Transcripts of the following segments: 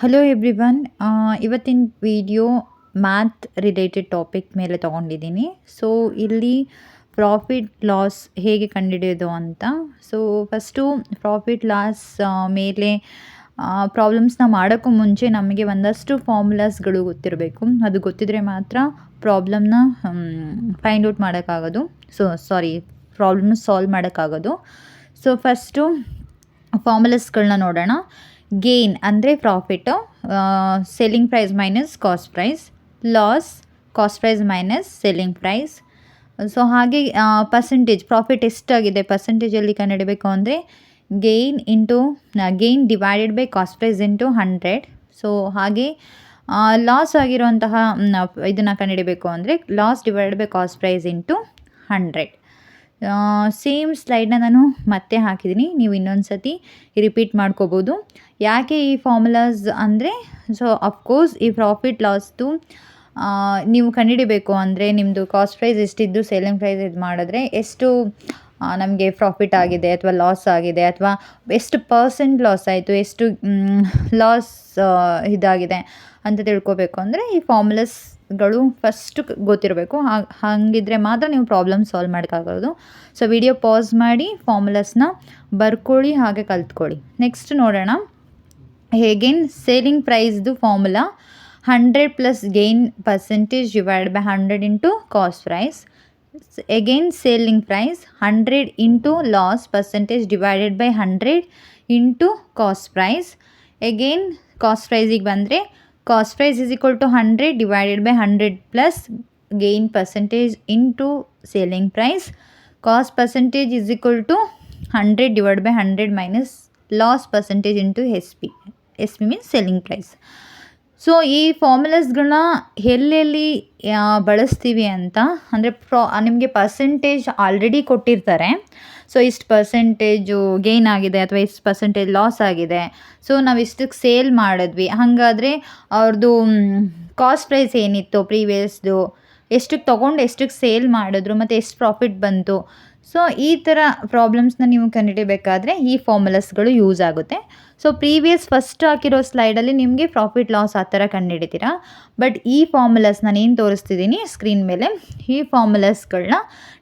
Hello everyone. ಇವತ್ತಿನ video math related topic ಮೇಲೆ ತೊಗೊಂಡಿದ್ದೀನಿ. ಸೊ ಇಲ್ಲಿ ಪ್ರಾಫಿಟ್ ಲಾಸ್ ಹೇಗೆ ಕಂಡುಹಿಡಿಯೋದು ಅಂತ. ಸೊ ಫಸ್ಟು ಪ್ರಾಫಿಟ್ ಲಾಸ್ ಮೇಲೆ ಪ್ರಾಬ್ಲಮ್ಸ್ನ ಮಾಡೋಕ್ಕೂ ಮುಂಚೆ ನಮಗೆ ಒಂದಷ್ಟು ಫಾರ್ಮುಲಾಸ್ಗಳು ಗೊತ್ತಿರಬೇಕು. ಅದು ಗೊತ್ತಿದ್ದರೆ ಮಾತ್ರ ಪ್ರಾಬ್ಲಮ್ನ ಫೈಂಡ್ ಔಟ್ ಮಾಡೋಕ್ಕಾಗೋದು. ಪ್ರಾಬ್ಲಮ್ನ ಸಾಲ್ವ್ ಮಾಡೋಕ್ಕಾಗೋದು. ಸೊ ಫಸ್ಟು ಫಾರ್ಮುಲಾಸ್ಗಳನ್ನ ನೋಡೋಣ. ಗೇನ್ ಅಂದರೆ profit, selling price minus cost price. Loss cost price minus selling price. So ಹಾಗೆ ಪರ್ಸೆಂಟೇಜ್, ಪ್ರಾಫಿಟ್ ಎಷ್ಟಾಗಿದೆ ಪರ್ಸೆಂಟೇಜಲ್ಲಿ ಕಂಡುಹಿಡಬೇಕು ಅಂದರೆ gain divided by cost price into 100. So ಹಾಗೆ ಲಾಸ್ ಆಗಿರುವಂತಹ ಇದನ್ನು ಕಂಡುಹಿಡಬೇಕು ಅಂದರೆ loss divided by cost price into 100. Same ಸ್ಲೈಡ್ನ ನಾನು ಮತ್ತೆ ಹಾಕಿದ್ದೀನಿ, ನೀವು ಇನ್ನೊಂದು ಸತಿ ರಿಪೀಟ್ ಮಾಡ್ಕೋಬೋದು. ಯಾಕೆ ಈ ಫಾರ್ಮುಲಾಸ್ ಅಂದರೆ, ಸೊ ಅಫ್ಕೋರ್ಸ್ ಈ ಪ್ರಾಫಿಟ್ ಲಾಸ್ದು ನೀವು ಕಂಡುಹಿಡಿಬೇಕು ಅಂದರೆ ನಿಮ್ಮದು ಕಾಸ್ಟ್ ಪ್ರೈಸ್ ಎಷ್ಟಿದ್ದು ಸೆಲ್ಲಿಂಗ್ ಪ್ರೈಸ್ ಇದು ಮಾಡಿದ್ರೆ ಎಷ್ಟು ನಮಗೆ ಪ್ರಾಫಿಟ್ ಆಗಿದೆ ಅಥವಾ ಲಾಸ್ ಆಗಿದೆ, ಅಥವಾ ಎಷ್ಟು ಪರ್ಸೆಂಟ್ ಲಾಸ್ ಆಯಿತು, ಎಷ್ಟು ಲಾಸ್ ಇದಾಗಿದೆ ಅಂತ ತಿಳ್ಕೊಬೇಕು ಅಂದರೆ ಈ ಫಾರ್ಮುಲಾಸ್ಗಳು ಫಸ್ಟ್ ಗೊತ್ತಿರಬೇಕು. ಹಾಗಿದ್ರೆ ಮಾತ್ರ ನೀವು ಪ್ರಾಬ್ಲಮ್ ಸಾಲ್ವ್ ಮಾಡೋಕ್ಕಾಗೋದು. ಸೊ ವಿಡಿಯೋ ಪಾಸ್ ಮಾಡಿ ಫಾರ್ಮುಲಾಸ್ನ ಬರ್ಕೊಳ್ಳಿ, ಹಾಗೆ ಕಲ್ತ್ಕೊಳ್ಳಿ. ನೆಕ್ಸ್ಟ್ ನೋಡೋಣ. ಹೇಗೇನ್ ಸೇಲಿಂಗ್ ಪ್ರೈಸ್ದು formula 100 plus gain percentage divide by 100 into cost price. Again selling price 100 into loss percentage divided by 100 into cost price. Again cost ಪ್ರೈಸಿಗೆ ಬಂದರೆ cost price is equal to 100 divided by 100 plus gain percentage into selling price. Cost percentage is equal to 100 divide by 100 minus loss percentage into S P means selling price. So ಈ ಫಾರ್ಮುಲಾಸ್ಗಳನ್ನ ಎಲ್ಲೆಲ್ಲಿ ಬಳಸ್ತೀವಿ ಅಂತ ಅಂದರೆ ನಿಮಗೆ percentage already ಕೊಟ್ಟಿರ್ತಾರೆ. So ಇಷ್ಟು percentage gain ಆಗಿದೆ ಅಥವಾ ಇಷ್ಟು ಪರ್ಸೆಂಟೇಜ್ ಲಾಸ್ ಆಗಿದೆ, ಸೊ ನಾವು ಇಷ್ಟಕ್ಕೆ ಸೇಲ್ ಮಾಡಿದ್ವಿ, ಹಾಗಾದರೆ ಅವ್ರದ್ದು ಕಾಸ್ಟ್ ಪ್ರೈಸ್ ಏನಿತ್ತು ಪ್ರೀವಿಯಸ್ದು, ಎಷ್ಟಕ್ಕೆ ತೊಗೊಂಡು ಎಷ್ಟಕ್ಕೆ ಸೇಲ್ ಮಾಡಿದ್ರು ಮತ್ತು ಎಷ್ಟು ಪ್ರಾಫಿಟ್ ಬಂತು. ಸೊ ಈ ಥರ ಪ್ರಾಬ್ಲಮ್ಸ್ನ ನೀವು ಕಂಡುಹಿಡಿಬೇಕಾದ್ರೆ ಈ ಫಾರ್ಮುಲಾಸ್ಗಳು ಯೂಸ್ ಆಗುತ್ತೆ. ಸೊ ಪ್ರೀವಿಯಸ್ ಫಸ್ಟ್ ಹಾಕಿರೋ ಸ್ಲೈಡಲ್ಲಿ ನಿಮಗೆ ಪ್ರಾಫಿಟ್ ಲಾಸ್ ಆ ಥರ ಕಂಡುಹಿಡಿತೀರಾ. ಬಟ್ ಈ ಫಾರ್ಮುಲಾಸ್ ನಾನು ಏನು ತೋರಿಸ್ತಿದ್ದೀನಿ ಸ್ಕ್ರೀನ್ ಮೇಲೆ, ಈ ಫಾರ್ಮುಲಾಸ್ಗಳನ್ನ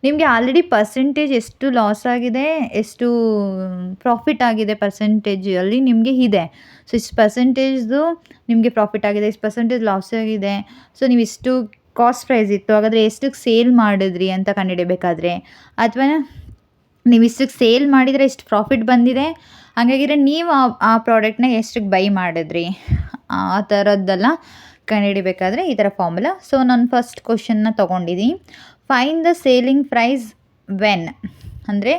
ನಿಮಗೆ ಆಲ್ರೆಡಿ ಪರ್ಸೆಂಟೇಜ್ ಎಷ್ಟು ಲಾಸ್ ಆಗಿದೆ, ಎಷ್ಟು ಪ್ರಾಫಿಟ್ ಆಗಿದೆ ಪರ್ಸೆಂಟೇಜಲ್ಲಿ ನಿಮಗೆ ಇದೆ. ಸೊ ಇಷ್ಟು ಪರ್ಸೆಂಟೇಜ್ದು ನಿಮಗೆ ಪ್ರಾಫಿಟ್ ಆಗಿದೆ, ಇಷ್ಟು ಪರ್ಸೆಂಟೇಜ್ ಲಾಸ್ ಆಗಿದೆ, ಸೊ ನೀವು ಇಷ್ಟು ಕಾಸ್ಟ್ ಪ್ರೈಸ್ ಇತ್ತು, ಹಾಗಾದರೆ ಎಷ್ಟಕ್ಕೆ ಸೇಲ್ ಮಾಡಿದ್ರಿ ಅಂತ ಕಂಡುಹಿಡಿಬೇಕಾದ್ರೆ, ಅಥವಾ ನೀವು ಇಷ್ಟಕ್ಕೆ ಸೇಲ್ ಮಾಡಿದರೆ ಇಷ್ಟು ಪ್ರಾಫಿಟ್ ಬಂದಿದೆ, ಹಾಗಾಗಿದ್ರೆ ನೀವು ಆ ಪ್ರಾಡಕ್ಟ್ನ ಎಷ್ಟಕ್ಕೆ ಬೈ ಮಾಡಿದ್ರಿ, ಆ ಥರದ್ದೆಲ್ಲ ಕಂಡುಹಿಡಿಬೇಕಾದ್ರೆ ಈ ಥರ ಫಾರ್ಮುಲಾ. ಸೊ ನಾನು ಫಸ್ಟ್ ಕ್ವಶನ್ನ ತೊಗೊಂಡಿದ್ದೀನಿ. Find the selling price when ಅಂದರೆ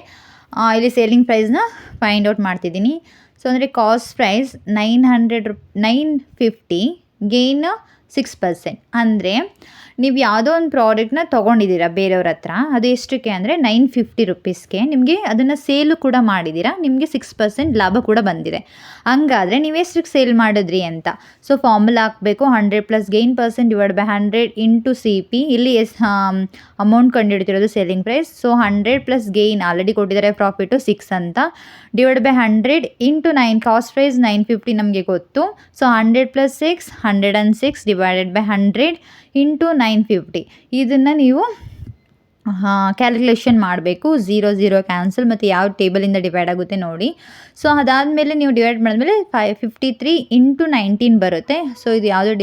ಇಲ್ಲಿ ಸೇಲಿಂಗ್ ಪ್ರೈಸ್ನ ಫೈಂಡ್ ಔಟ್ ಮಾಡ್ತಿದ್ದೀನಿ. ಸೊ ಅಂದರೆ ಕಾಸ್ಟ್ ಪ್ರೈಸ್ 950, ಗೇನ್ 6%. ಅಂದರೆ ನೀವು ಯಾವುದೋ ಒಂದು ಪ್ರಾಡಕ್ಟ್ನ ತೊಗೊಂಡಿದ್ದೀರಾ ಬೇರೆಯವ್ರ ಹತ್ರ, ಅದು ಎಷ್ಟಕ್ಕೆ ಅಂದರೆ 950 ರುಪೀಸ್ಗೆ ನಿಮಗೆ ಅದನ್ನು ಸೇಲು ಕೂಡ ಮಾಡಿದ್ದೀರಾ, ನಿಮಗೆ 6% ಲಾಭ ಕೂಡ ಬಂದಿದೆ. ಹಂಗಾದರೆ ನೀವು ಎಷ್ಟಕ್ಕೆ ಸೇಲ್ ಮಾಡಿದ್ರಿ ಅಂತ. ಸೊ ಫಾರ್ಮುಲಾ ಹಾಕಬೇಕು, 100 plus gain percent divide by 100 into CP. ಇಲ್ಲಿ ಅಮೌಂಟ್ ಕಂಡುಹಿಡ್ತಿರೋದು selling price. So 100 plus gain already ಕೊಟ್ಟಿದ್ದಾರೆ ಪ್ರಾಫಿಟು 6 ಅಂತ, divide by 100 into 9, cost price 950 ನಮಗೆ ಗೊತ್ತು. So 100 plus 6 106 divided by 100 into 950. ಇದನ್ನು ನೀವು ಕ್ಯಾಲ್ಕುಲೇಷನ್ ಮಾಡಬೇಕು. 0 ಕ್ಯಾನ್ಸಲ್, ಮತ್ತು ಯಾವ ಟೇಬಲಿಂದ ಡಿವೈಡ್ ಆಗುತ್ತೆ ನೋಡಿ. ಸೊ ಅದಾದಮೇಲೆ ನೀವು ಡಿವೈಡ್ ಮಾಡಿದ್ಮೇಲೆ 553 ಇಂಟು 19 ಬರುತ್ತೆ. ಸೊ ಇದು ಯಾವುದೋ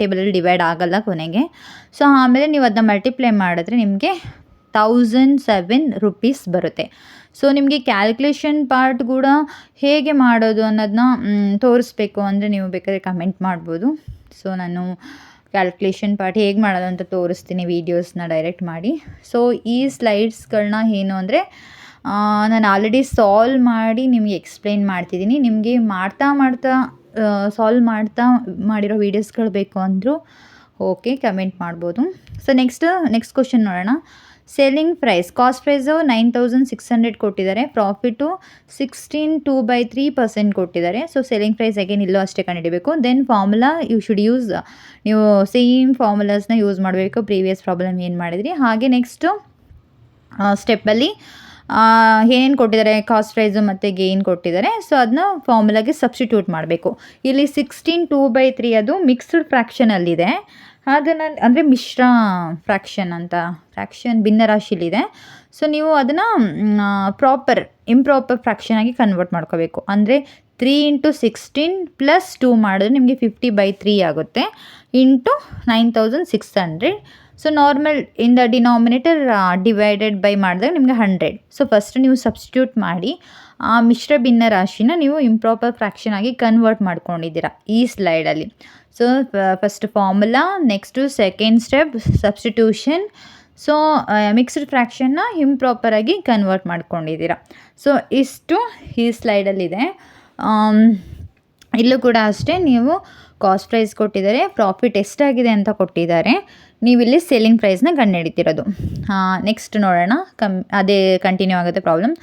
ಟೇಬಲಲ್ಲಿ ಡಿವೈಡ್ ಆಗೋಲ್ಲ ಕೊನೆಗೆ. ಸೊ ಆಮೇಲೆ ನೀವು ಅದನ್ನ ಮಲ್ಟಿಪ್ಲೈ ಮಾಡಿದ್ರೆ ನಿಮಗೆ 1007 ರುಪೀಸ್ ಬರುತ್ತೆ. ಸೊ ನಿಮಗೆ ಕ್ಯಾಲ್ಕುಲೇಷನ್ ಪಾರ್ಟ್ ಕೂಡ ಹೇಗೆ ಮಾಡೋದು ಅನ್ನೋದನ್ನ ತೋರಿಸ್ಬೇಕು ಅಂದರೆ ನೀವು ಬೇಕಾದರೆ ಕಮೆಂಟ್ ಮಾಡ್ಬೋದು. ಸೊ ನಾನು ಕ್ಯಾಲ್ಕುಲೇಷನ್ ಪಾರ್ಟ್ ಹೇಗೆ ಮಾಡೋದು ಅಂತ ತೋರಿಸ್ತೀನಿ ವೀಡಿಯೋಸ್ನ ಡೈರೆಕ್ಟ್ ಮಾಡಿ. ಸೊ ಈ ಸ್ಲೈಡ್ಸ್ಗಳನ್ನ ಏನು ಅಂದರೆ ನಾನು ಆಲ್ರೆಡಿ ಸಾಲ್ವ್ ಮಾಡಿ ನಿಮಗೆ ಎಕ್ಸ್ಪ್ಲೈನ್ ಮಾಡ್ತಿದ್ದೀನಿ. ನಿಮಗೆ ಮಾಡ್ತಾ ಸಾಲ್ವ್ ಮಾಡಿರೋ ವೀಡಿಯೋಸ್ಗಳು ಬೇಕು ಅಂದರೂ ಓಕೆ, ಕಮೆಂಟ್ ಮಾಡ್ಬೋದು. ಸೊ ನೆಕ್ಸ್ಟ್ ಕ್ವಶನ್ ನೋಡೋಣ. ಸೆಲ್ಲಿಂಗ್ ಪ್ರೈಸ್, ಕಾಸ್ಟ್ ಪ್ರೈಸು 9600 ಕೊಟ್ಟಿದ್ದಾರೆ, ಪ್ರಾಫಿಟು 16.2/3% ಕೊಟ್ಟಿದ್ದಾರೆ. ಸೊ ಸೆಲ್ಲಿಂಗ್ ಪ್ರೈಸ್ ಅಗೇನ್ ಇಲ್ಲೂ ಅಷ್ಟೇ ಕಂಡುಹಿಡಿಬೇಕು. Then formula you should use, ನೀವು ಸೇಮ್ ಫಾರ್ಮುಲಾಸ್ನ ಯೂಸ್ ಮಾಡಬೇಕು ಪ್ರೀವಿಯಸ್ ಪ್ರಾಬ್ಲಮ್ ಏನು ಮಾಡಿದ್ರಿ ಹಾಗೆ. ನೆಕ್ಸ್ಟು ಸ್ಟೆಪ್ಪಲ್ಲಿ ಏನೇನು ಕೊಟ್ಟಿದ್ದಾರೆ, ಕಾಸ್ಟ್ ಪ್ರೈಸು ಮತ್ತು ಗೇನ್ ಕೊಟ್ಟಿದ್ದಾರೆ. ಸೊ ಅದನ್ನ ಫಾರ್ಮುಲಾಗೆ ಸಬ್ಸ್ಟಿಟ್ಯೂಟ್ ಮಾಡಬೇಕು. ಇಲ್ಲಿ 16/2/3 ಅದು ಮಿಕ್ಸ್ಡ್ ಫ್ರ್ಯಾಕ್ಷನಲ್ಲಿದೆ. ಅದನ್ನು ಅಂದರೆ ಮಿಶ್ರ ಫ್ರ್ಯಾಕ್ಷನ್ ಅಂತ, ಫ್ರ್ಯಾಕ್ಷನ್ ಭಿನ್ನರಾಶಿಲಿದೆ. ಸೊ ನೀವು ಅದನ್ನು ಇಂಪ್ರಾಪರ್ ಫ್ರ್ಯಾಕ್ಷನ್ ಆಗಿ ಕನ್ವರ್ಟ್ ಮಾಡ್ಕೋಬೇಕು. ಅಂದರೆ 3 × 16 + 2 ಮಾಡಿದ್ರೆ ನಿಮಗೆ 50/3 ಆಗುತ್ತೆ into 9600. So normal in the denominator divided by ಮಾಡಿದಾಗ ನಿಮಗೆ 100. ಸೊ ಫಸ್ಟ್ ನೀವು ಸಬ್ಸ್ಟಿಟ್ಯೂಟ್ ಮಾಡಿ ಆ ಮಿಶ್ರ ಭಿನ್ನರಾಶಿನ ನೀವು ಇಂಪ್ರಾಪರ್ ಫ್ರ್ಯಾಕ್ಷನ್ ಆಗಿ ಕನ್ವರ್ಟ್ ಮಾಡ್ಕೊಂಡಿದ್ದೀರಾ ಈ ಸ್ಲೈಡಲ್ಲಿ. So first formula, next second step substitution. So mixed ಫ್ರ್ಯಾಕ್ಷನ್ನ ಇಂಪ್ರಾಪರಾಗಿ ಕನ್ವರ್ಟ್ ಮಾಡ್ಕೊಂಡಿದ್ದೀರಾ. ಸೊ ಇಷ್ಟು ಈ ಸ್ಲೈಡಲ್ಲಿದೆ. ಇಲ್ಲೂ ಕೂಡ ಅಷ್ಟೇ, ನೀವು ಕಾಸ್ಟ್ ಪ್ರೈಸ್ ಕೊಟ್ಟಿದ್ದಾರೆ, ಪ್ರಾಫಿಟ್ ಎಷ್ಟಾಗಿದೆ ಅಂತ ಕೊಟ್ಟಿದ್ದಾರೆ, ನೀವಿಲ್ಲಿ ಸೆಲ್ಲಿಂಗ್ ಪ್ರೈಸ್ನ ಕಂಡುಹಿಡಿತಿರೋದು. ನೆಕ್ಸ್ಟ್ ನೋಡೋಣ, ಅದೇ ಕಂಟಿನ್ಯೂ ಆಗುತ್ತೆ ಪ್ರಾಬ್ಲಮ್.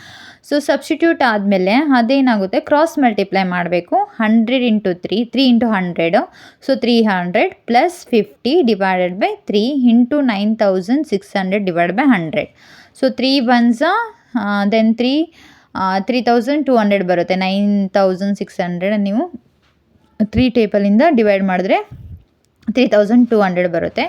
ಸೊ ಸಬ್ಸ್ಟಿಟ್ಯೂಟ್ ಆದಮೇಲೆ ಅದೇನಾಗುತ್ತೆ, ಕ್ರಾಸ್ ಮಲ್ಟಿಪ್ಲೈ ಮಾಡಬೇಕು. 100 × 3, 3 × 100. So 300 + 50 divided by 3 into 9600 divided by 100. So 3 1s then 3200 ಬರುತ್ತೆ. 9600 ನೀವು 3 ಟೇಬಲಿಂದ ಡಿವೈಡ್ ಮಾಡಿದ್ರೆ 3200 ಬರುತ್ತೆ.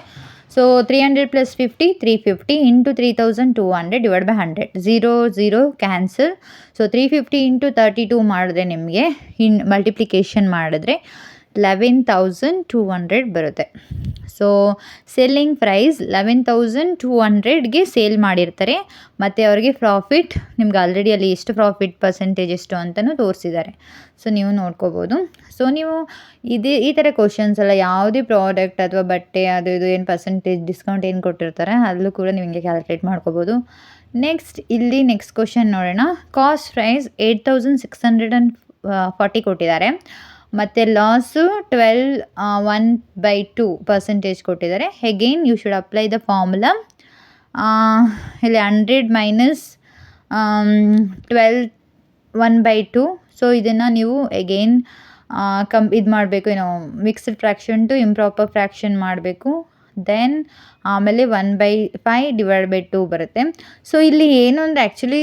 So 300 + 50 350 into 3200 divide by 100. 0 0 cancel. So 350 into 32 ಮಾಡಿದ್ರೆ ನಿಮಗೆ ಮಲ್ಟಿಪ್ಲಿಕೇಶನ್ ಮಾಡಿದ್ರೆ 11200 ಬರುತ್ತೆ. ಸೊ ಸೆಲ್ಲಿಂಗ್ ಪ್ರೈಸ್ 11200ಗೆ ಸೇಲ್ ಮಾಡಿರ್ತಾರೆ, ಮತ್ತು ಅವ್ರಿಗೆ ಪ್ರಾಫಿಟ್ ನಿಮ್ಗೆ ಆಲ್ರೆಡಿ ಅಲ್ಲಿ ಎಷ್ಟು ಪ್ರಾಫಿಟ್ ಪರ್ಸೆಂಟೇಜ್ ಎಷ್ಟು ಅಂತಲೂ ತೋರಿಸಿದ್ದಾರೆ. ಸೊ ನೀವು ನೋಡ್ಕೋಬೋದು. ಸೊ ನೀವು ಈ ಥರ ಕ್ವಶನ್ಸ್ ಎಲ್ಲ ಯಾವುದೇ ಪ್ರಾಡಕ್ಟ್ ಅಥವಾ ಬಟ್ಟೆ ಅದು ಇದು ಏನು ಪರ್ಸೆಂಟೇಜ್ ಡಿಸ್ಕೌಂಟ್ ಏನು ಕೊಟ್ಟಿರ್ತಾರೆ ಅಲ್ಲೂ ಕೂಡ ನೀವು ಹಿಂಗೆ ಕ್ಯಾಲ್ಕುಲೇಟ್ ಮಾಡ್ಕೋಬೋದು. ನೆಕ್ಸ್ಟ್ ಕ್ವಶನ್ ನೋಡೋಣ. ಕಾಸ್ಟ್ ಪ್ರೈಸ್ 8640 ಕೊಟ್ಟಿದ್ದಾರೆ, ಮತ್ತು ಲಾಸು 1/2% ಕೊಟ್ಟಿದ್ದಾರೆ. Again you should apply the formula. ಇಲ್ಲಿ 100 ಮೈನಸ್ 12 1/2. ಸೊ ಇದನ್ನು ನೀವು ಅಗೇನ್ ಇದು ಮಾಡಬೇಕು, ಏನೋ mixed fraction to improper fraction ಮಾಡಬೇಕು. ದೆನ್ ಆಮೇಲೆ 1/5 ಡಿವೈಡ್ ಬೈ 2 ಬರುತ್ತೆ. ಸೊ ಇಲ್ಲಿ ಏನು ಅಂದರೆ ಆ್ಯಕ್ಚುಲಿ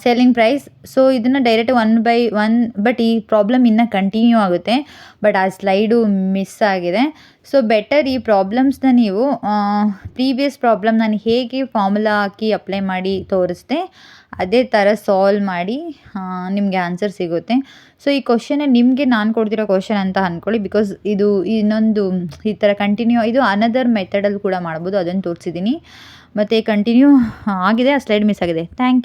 ಸೆಲ್ಲಿಂಗ್ ಪ್ರೈಸ್. ಸೊ ಇದನ್ನು ಡೈರೆಕ್ಟ್ 1/1, ಬಟ್ ಈ ಪ್ರಾಬ್ಲಮ್ ಇನ್ನೂ ಕಂಟಿನ್ಯೂ ಆಗುತ್ತೆ, ಬಟ್ ಆ ಸ್ಲೈಡು ಮಿಸ್ ಆಗಿದೆ. ಸೊ ಬೆಟರ್ ಈ ಪ್ರಾಬ್ಲಮ್ಸ್ನ ನೀವು ಪ್ರೀವಿಯಸ್ ಪ್ರಾಬ್ಲಮ್ ನಾನು ಹೇಗೆ ಫಾರ್ಮುಲಾ ಹಾಕಿ ಅಪ್ಲೈ ಮಾಡಿ ತೋರಿಸ್ದೆ ಅದೇ ಥರ ಸಾಲ್ವ್ ಮಾಡಿ ನಿಮಗೆ ಆನ್ಸರ್ ಸಿಗುತ್ತೆ. ಸೊ ಈ ಕ್ವಶನೇ ನಿಮಗೆ ನಾನು ಕೊಡ್ತಿರೋ ಕ್ವಶನ್ ಅಂತ ಅಂದ್ಕೊಳ್ಳಿ, ಬಿಕಾಸ್ ಇದು ಇನ್ನೊಂದು ಈ ಥರ ಕಂಟಿನ್ಯೂ, ಇದು ಅನದರ್ ಮೆಥಡಲ್ಲಿ ಕೂಡ ಮಾಡ್ಬೋದು, ಅದನ್ನು ತೋರಿಸಿದ್ದೀನಿ. ಮತ್ತು ಕಂಟಿನ್ಯೂ ಆಗಿದೆ, ಆ ಸ್ಲೈಡ್ ಮಿಸ್ ಆಗಿದೆ. Thank you.